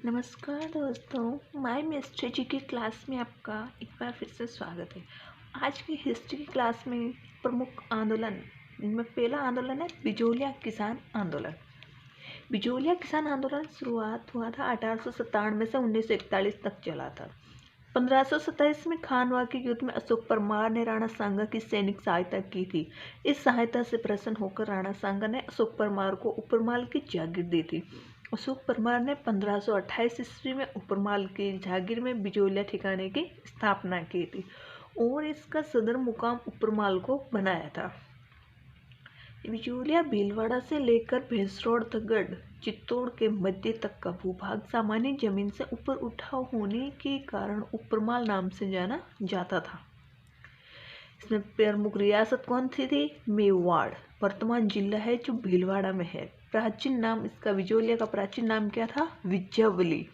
नमस्कार दोस्तों, my mystery जी की क्लास में आपका एक बार फिर से स्वागत है। आज की हिस्ट्री की क्लास में प्रमुख आंदोलन, इनमें पहला आंदोलन है बिजोलिया किसान आंदोलन। बिजोलिया किसान आंदोलन शुरुआत हुआ था 1897 से 1941 तक चला था। 1527 में खानवा के युद्ध में अशोक परमार ने राणा सांगा की सैनिक सहायता की थी। इस सहायता से प्रसन्न होकर राणा सांगा ने अशोक परमार को उपरमाल की जागीर दी थी। अशोक परमार ने 1528 ईस्वी में उपरमाल की जागीर में बिजोलिया ठिकाने की स्थापना की थी और इसका सदर मुकाम उपरमाल को बनाया था। बिजोलिया भीलवाड़ा से लेकर भैंसरोड चित्तौड़ के मध्य तक का भूभाग सामान्य जमीन से ऊपर उठा होने के कारण उपरमाल नाम से जाना जाता था। इसमें प्रमुख रियासत कौन सी थी? मेवाड़ वर्तमान जिला है जो भीलवाड़ा में है। प्राचीन नाम इसका बिजोलिया का प्राचीन नाम क्या था? विज्यावली।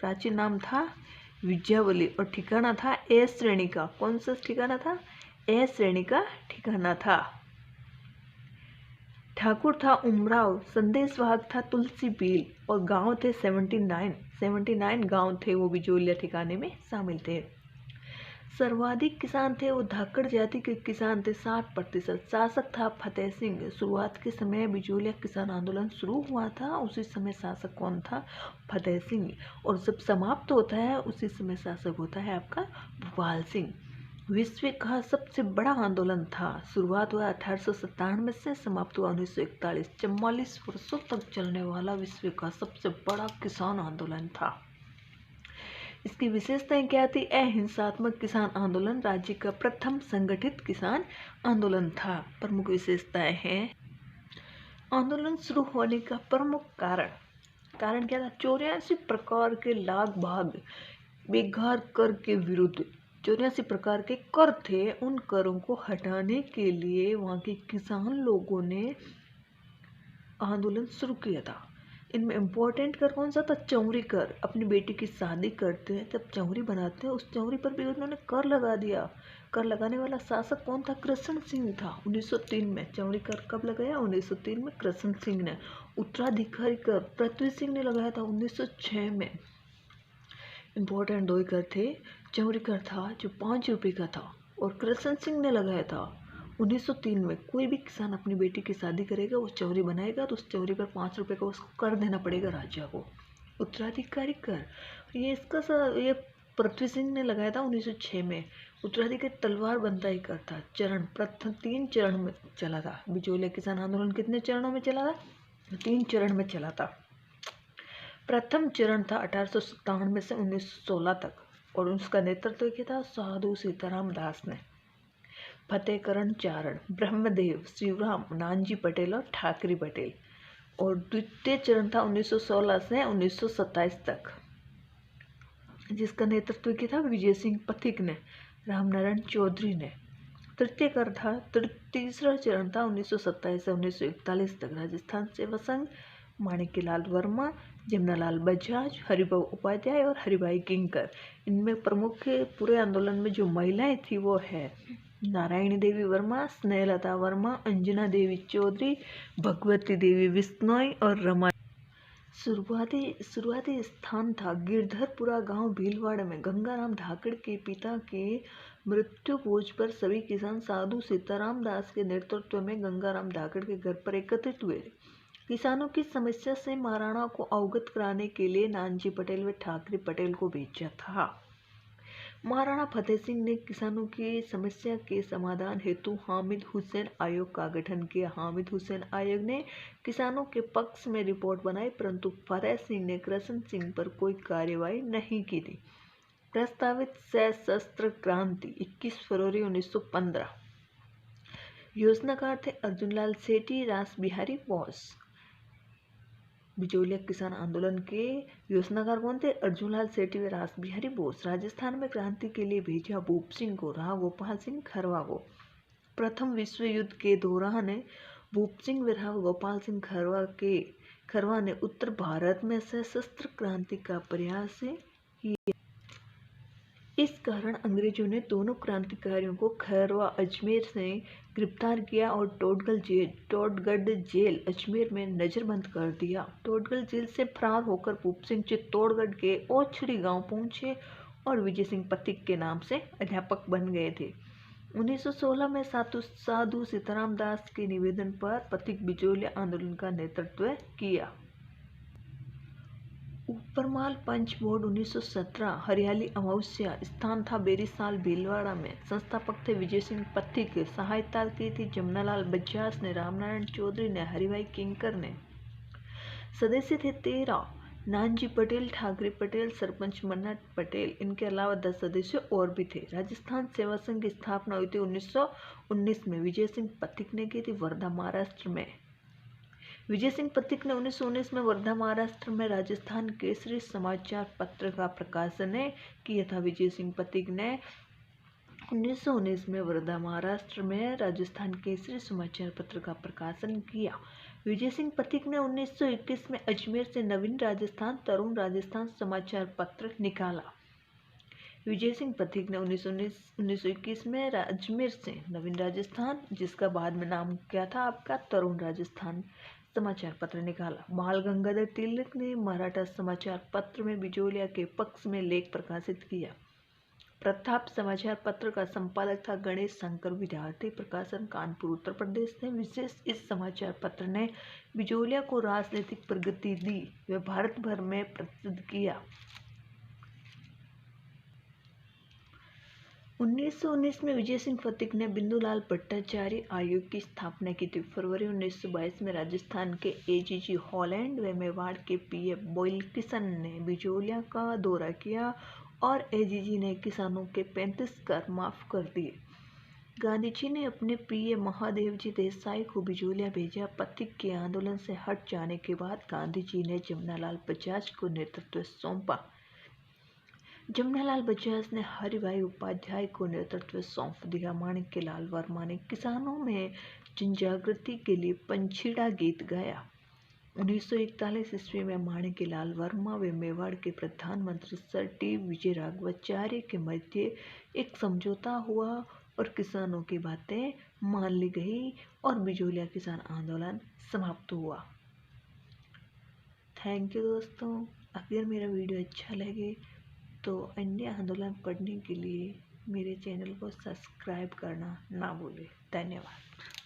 प्राचीन नाम था विज्यावली और ठिकाना था ए श्रेणी का। कौन सा ठिकाना था? ए श्रेणी का ठिकाना था। ठाकुर था उमराव, संदेशवाहक था तुलसी बील और गांव थे 79 गांव थे वो बिजोलिया ठिकाने में शामिल थे। सर्वाधिक किसान थे वो धाकड़ जाति के किसान थे 60%। शासक था फतेह सिंह। शुरुआत के समय बिजोलिया किसान आंदोलन शुरू हुआ था, उसी समय शासक कौन था? फतेह सिंह। और जब समाप्त होता है उसी समय शासक होता है आपका भूपाल सिंह। विश्व का सबसे बड़ा आंदोलन था। शुरुआत हुआ 1897 से, समाप्त हुआ 1941। 44 वर्षों तक चलने वाला विश्व का सबसे बड़ा किसान आंदोलन था। इसकी विशेषताएं क्या थी? अहिंसात्मक किसान आंदोलन राज्य का प्रथम संगठित किसान आंदोलन था। प्रमुख विशेषताएं हैं। आंदोलन शुरू होने का प्रमुख कारण क्या था? 84 प्रकार के लाग भाग बेकार कर के विरुद्ध 84 प्रकार के कर थे। उन करों को हटाने के लिए वहाँ के किसान लोगों ने आंदोलन शुरू किया था। इनमें इम्पोर्टेंट कर कौन सा था? चौरी कर। अपनी बेटी की शादी करते हैं तब चौरी बनाते हैं, उस चौरी पर भी उन्होंने कर लगा दिया। कर लगाने वाला शासक कौन था? कृष्ण सिंह था। 1903 में चौरी कर कब लगाया? 1903 में कृष्ण सिंह ने। उत्तराधिकारी कर पृथ्वी सिंह ने लगाया था 1906 में। इम्पोर्टेंट दो ही कर थे। चौरी कर था जो 5 रुपये का था और कृष्ण सिंह ने लगाया था 1903 में। कोई भी किसान अपनी बेटी की शादी करेगा, वो चौरी बनाएगा तो उस चौरी पर 5 रुपये का उसको कर देना पड़ेगा राजा को। उत्तराधिकारी कर ये पृथ्वी सिंह ने लगाया था 1906 में। उत्तराधिकारी तलवार बंदाई कर था। चरण प्रथम 3 चरण में चला था। बिजोलिया किसान आंदोलन कितने चरणों में चला था? 3 चरण में चला था। प्रथम चरण था 1897 से 1916 तक और उसका नेतृत्व किया था साधु सीताराम दास ने। फतेहकरण चारण, ब्रह्मदेव, शिवराम, नानजी पटेल और ठाकरी पटेल। और द्वितीय चरण था 1916 से 1927 तक, जिसका नेतृत्व किया था विजय सिंह पथिक ने, रामनारायण चौधरी ने। तीसरा चरण था 1927 से 1941 तक। राजस्थान सेवा संघ, माणिक्यलाल वर्मा, जमनालाल बजाज, हरिभाऊ उपाध्याय और हरिभाई किंकर। इनमें प्रमुख पूरे आंदोलन में जो महिलाएं थी वो है नारायणी देवी वर्मा, स्नेहलता वर्मा, अंजना देवी चौधरी, भगवती देवी बिश्नोई और रमा। शुरुआती स्थान था गिरधरपुरा गांव भीलवाड़ा में। गंगाराम धाकड़ के पिता के मृत्यु भोज पर सभी किसान साधु सीताराम दास के नेतृत्व में गंगाराम धाकड़ के घर पर एकत्रित हुए। किसानों की समस्या से महाराणा को अवगत कराने के लिए नानजी पटेल व ठाकरे पटेल को भेजा था। महाराणा फतेह सिंह ने किसानों की समस्या के समाधान हेतु हामिद हुसैन आयोग का गठन किया। हामिद हुसैन आयोग ने किसानों के पक्ष में रिपोर्ट बनाई, परंतु फतेह सिंह ने कृष्ण सिंह पर कोई कार्रवाई नहीं की थी। प्रस्तावित सशस्त्र क्रांति 21 फरवरी 1915। योजनाकार थे अर्जुनलाल सेठी, रास बिहारी बोस। बिजोलिया किसान आंदोलन के योजनाकार कौन थे? अर्जुनलाल सेठी व रास बिहारी बोस। राजस्थान में क्रांति के लिए भेजा भूप सिंह को, राव गोपाल सिंह खरवा को। प्रथम विश्व युद्ध के दौरान भूप सिंह व राव गोपाल सिंह खरवा ने उत्तर भारत में सशस्त्र क्रांति का प्रयास किया। इस कारण अंग्रेजों ने दोनों क्रांतिकारियों को खैर व अजमेर से गिरफ्तार किया और टोडगढ़ जेल अजमेर में नज़रबंद कर दिया। टोडगढ़ जेल से फरार होकर भूप सिंह चित्तौड़गढ़ के ओछड़ी गांव पहुंचे और विजय सिंह पथिक के नाम से अध्यापक बन गए थे। 1916 में साधु सीताराम दास के निवेदन पर पथिक बिजोलिया आंदोलन का नेतृत्व किया। ऊपरमाल पंच बोर्ड 1917 हरियाली अमावस्या स्थान था बेरीसाल भीलवाड़ा में। संस्थापक थे विजय सिंह पथिक। सहायता की थी जमनालाल बजाज ने, रामनारायण चौधरी ने, हरिभाई किंकर ने। सदस्य थे 13, नानजी पटेल, ठाकरे पटेल, सरपंच मन्ना पटेल। इनके अलावा 10 सदस्य और भी थे। राजस्थान सेवा संघ की स्थापना हुई थी 1919 में। विजय सिंह पथिक ने की थी वर्धा महाराष्ट्र में। विजय सिंह पथिक ने 1919 में वर्धा महाराष्ट्र में राजस्थान केसरी समाचार पत्र का प्रकाशन किया था। विजय सिंह पथिक ने 1919 में वर्धा महाराष्ट्र में राजस्थान केसरी समाचार पत्र का प्रकाशन किया। विजय सिंह पथिक ने 1921 में अजमेर से नवीन राजस्थान, तरुण राजस्थान समाचार पत्र निकाला। विजय सिंह पथिक ने 1921 में अजमेर से नवीन राजस्थान, जिसका बाद में नाम क्या था आपका तरुण राजस्थान समाचार पत्र निकाला। बाल गंगाधर तिलक ने मराठा समाचार पत्र में बिजोलिया के पक्ष में लेख प्रकाशित किया। प्रताप समाचार पत्र का संपादक था गणेश शंकर। विद्यार्थी प्रकाशन कानपुर उत्तर प्रदेश ने। विशेष इस समाचार पत्र ने बिजोलिया को राजनीतिक प्रगति दी व भारत भर में प्रसिद्ध किया। 1919 में विजय सिंह पथिक ने बिंदुलाल भट्टाचार्य आयोग की स्थापना की थी। फरवरी 1922 में राजस्थान के एजीजी हॉलैंड व मेवाड़ के पीए बोइलकिसन ने बिजोलिया का दौरा किया और एजीजी ने किसानों के 35 कर माफ कर दिए। गांधी जी ने अपने पीए महादेव जी देसाई को बिजोलिया भेजा। पथिक के आंदोलन से हट जाने के बाद गांधी जी ने जमनालाल बजाज को नेतृत्व सौंपा। जमनालाल बजाज ने हरिभाई उपाध्याय को नेतृत्व सौंप दिया। माणिक्यलाल वर्मा ने किसानों में जनजागृति के लिए पंछीड़ा गीत गाया। 1941 ईस्वी में माणिक्यलाल वर्मा व मेवाड़ के प्रधानमंत्री सर टी विजयराघवाचार्य के मध्य एक समझौता हुआ और किसानों की बातें मान ली गई और बिजोलिया किसान आंदोलन समाप्त हुआ। थैंक यू दोस्तों। अगर मेरा वीडियो अच्छा लगे तो अन्य आंदोलन पढ़ने के लिए मेरे चैनल को सब्सक्राइब करना ना भूलें। धन्यवाद।